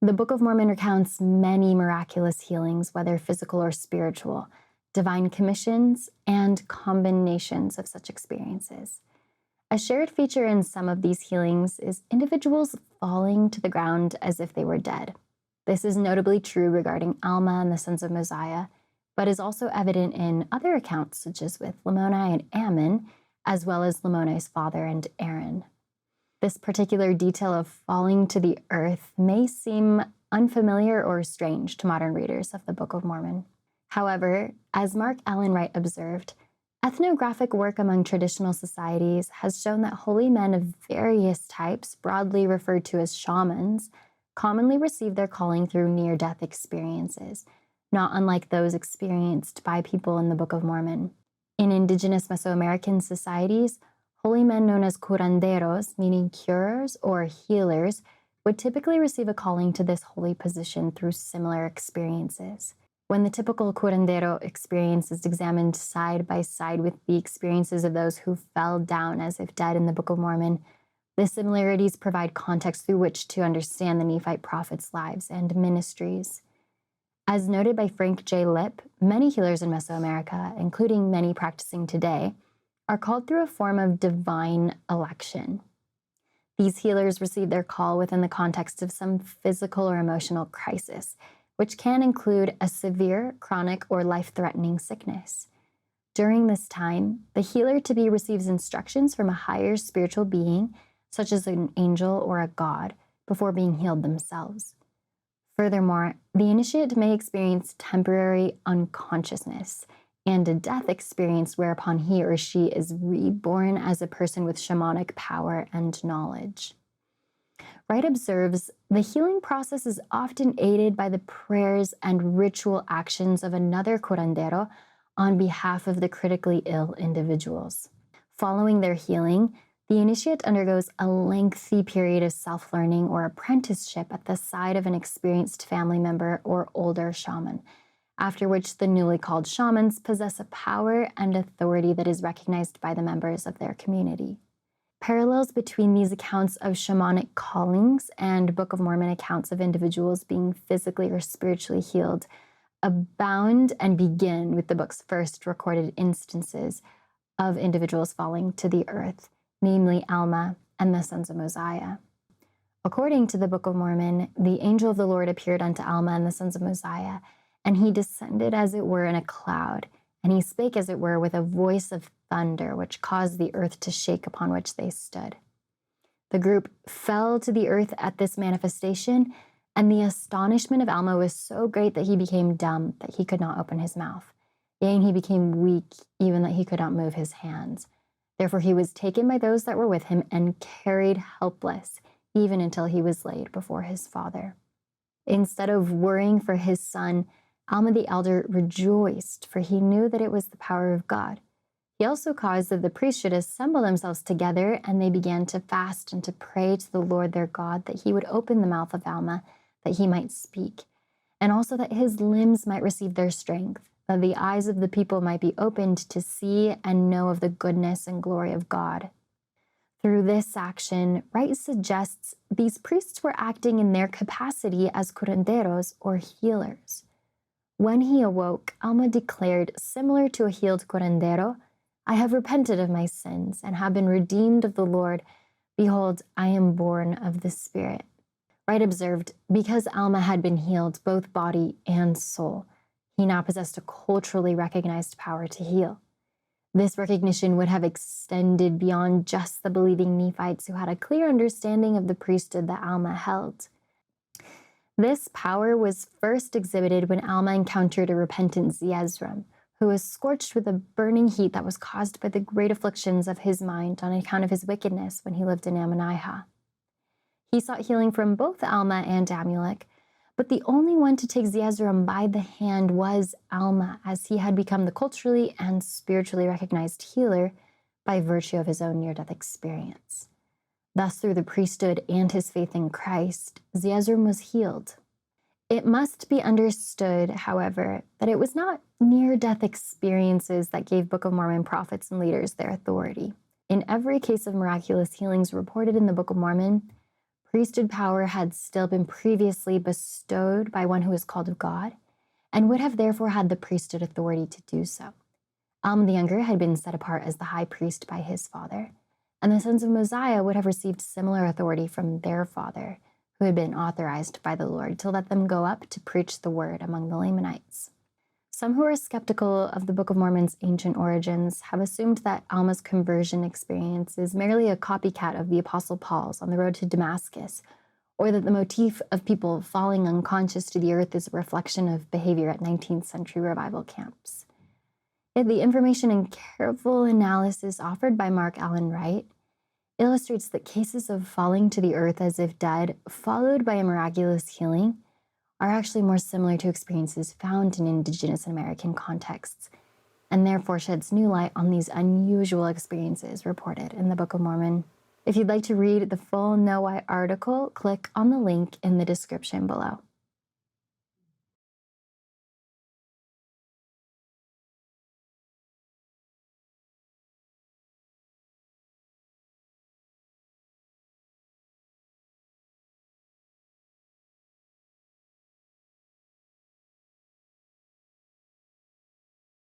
The Book of Mormon recounts many miraculous healings, whether physical or spiritual, divine commissions, and combinations of such experiences. A shared feature in some of these healings is individuals falling to the ground as if they were dead. This is notably true regarding Alma and the sons of Mosiah, but is also evident in other accounts, such as with Lamoni and Ammon, as well as Lamoni's father and Aaron. This particular detail of falling to the earth may seem unfamiliar or strange to modern readers of the Book of Mormon. However, as Mark Allen Wright observed, ethnographic work among traditional societies has shown that holy men of various types, broadly referred to as shamans, commonly receive their calling through near-death experiences, not unlike those experienced by people in the Book of Mormon. In indigenous Mesoamerican societies, holy men known as curanderos, meaning curers or healers, would typically receive a calling to this holy position through similar experiences. When the typical curandero experience is examined side by side with the experiences of those who fell down as if dead in the Book of Mormon, the similarities provide context through which to understand the Nephite prophets' lives and ministries. As noted by Frank J. Lipp, many healers in Mesoamerica, including many practicing today, are called through a form of divine election. These healers receive their call within the context of some physical or emotional crisis, which can include a severe, chronic, or life-threatening sickness. During this time, the healer-to-be receives instructions from a higher spiritual being, such as an angel or a god, before being healed themselves. Furthermore, the initiate may experience temporary unconsciousness and a death experience whereupon he or she is reborn as a person with shamanic power and knowledge. Wright observes, the healing process is often aided by the prayers and ritual actions of another curandero on behalf of the critically ill individuals. Following their healing, the initiate undergoes a lengthy period of self-learning or apprenticeship at the side of an experienced family member or older shaman, after which the newly called shamans possess a power and authority that is recognized by the members of their community. Parallels between these accounts of shamanic callings and Book of Mormon accounts of individuals being physically or spiritually healed abound and begin with the book's first recorded instances of individuals falling to the earth, namely Alma and the sons of Mosiah. According to the Book of Mormon, the angel of the Lord appeared unto Alma and the sons of Mosiah, and he descended as it were in a cloud, and he spake as it were with a voice of thunder, which caused the earth to shake upon which they stood. The group fell to the earth at this manifestation, and the astonishment of Alma was so great that he became dumb, that he could not open his mouth. Yea, and he became weak, even that he could not move his hands. Therefore he was taken by those that were with him and carried helpless, even until he was laid before his father. Instead of worrying for his son, Alma the elder rejoiced, for he knew that it was the power of God. He also caused that the priests should assemble themselves together, and they began to fast and to pray to the Lord their God that he would open the mouth of Alma, that he might speak, and also that his limbs might receive their strength, that the eyes of the people might be opened to see and know of the goodness and glory of God. Through this action, Wright suggests these priests were acting in their capacity as curanderos or healers. When he awoke, Alma declared, similar to a healed curandero, I have repented of my sins and have been redeemed of the Lord. Behold, I am born of the Spirit. Wright observed, because Alma had been healed both body and soul, he now possessed a culturally recognized power to heal. This recognition would have extended beyond just the believing Nephites who had a clear understanding of the priesthood that Alma held. This power was first exhibited when Alma encountered a repentant Zeezrom, who was scorched with a burning heat that was caused by the great afflictions of his mind on account of his wickedness when he lived in Ammonihah. He sought healing from both Alma and Amulek, but the only one to take Zeezrom by the hand was Alma, as he had become the culturally and spiritually recognized healer by virtue of his own near-death experience. Thus, through the priesthood and his faith in Christ, Zeezrom was healed. It must be understood, however, that it was not near-death experiences that gave Book of Mormon prophets and leaders their authority. In every case of miraculous healings reported in the Book of Mormon, Priesthood power had still been previously bestowed by one who is called of God, and would have therefore had the priesthood authority to do so. Alma the Younger had been set apart as the high priest by his father, and the sons of Mosiah would have received similar authority from their father, who had been authorized by the Lord to let them go up to preach the word among the Lamanites. Some who are skeptical of the Book of Mormon's ancient origins have assumed that Alma's conversion experience is merely a copycat of the Apostle Paul's on the road to Damascus, or that the motif of people falling unconscious to the earth is a reflection of behavior at 19th century revival camps. Yet the information and careful analysis offered by Mark Allen Wright illustrates that cases of falling to the earth as if dead, followed by a miraculous healing, are actually more similar to experiences found in Indigenous American contexts, and therefore sheds new light on these unusual experiences reported in the Book of Mormon. If you'd like to read the full Know Why article, click on the link in the description below.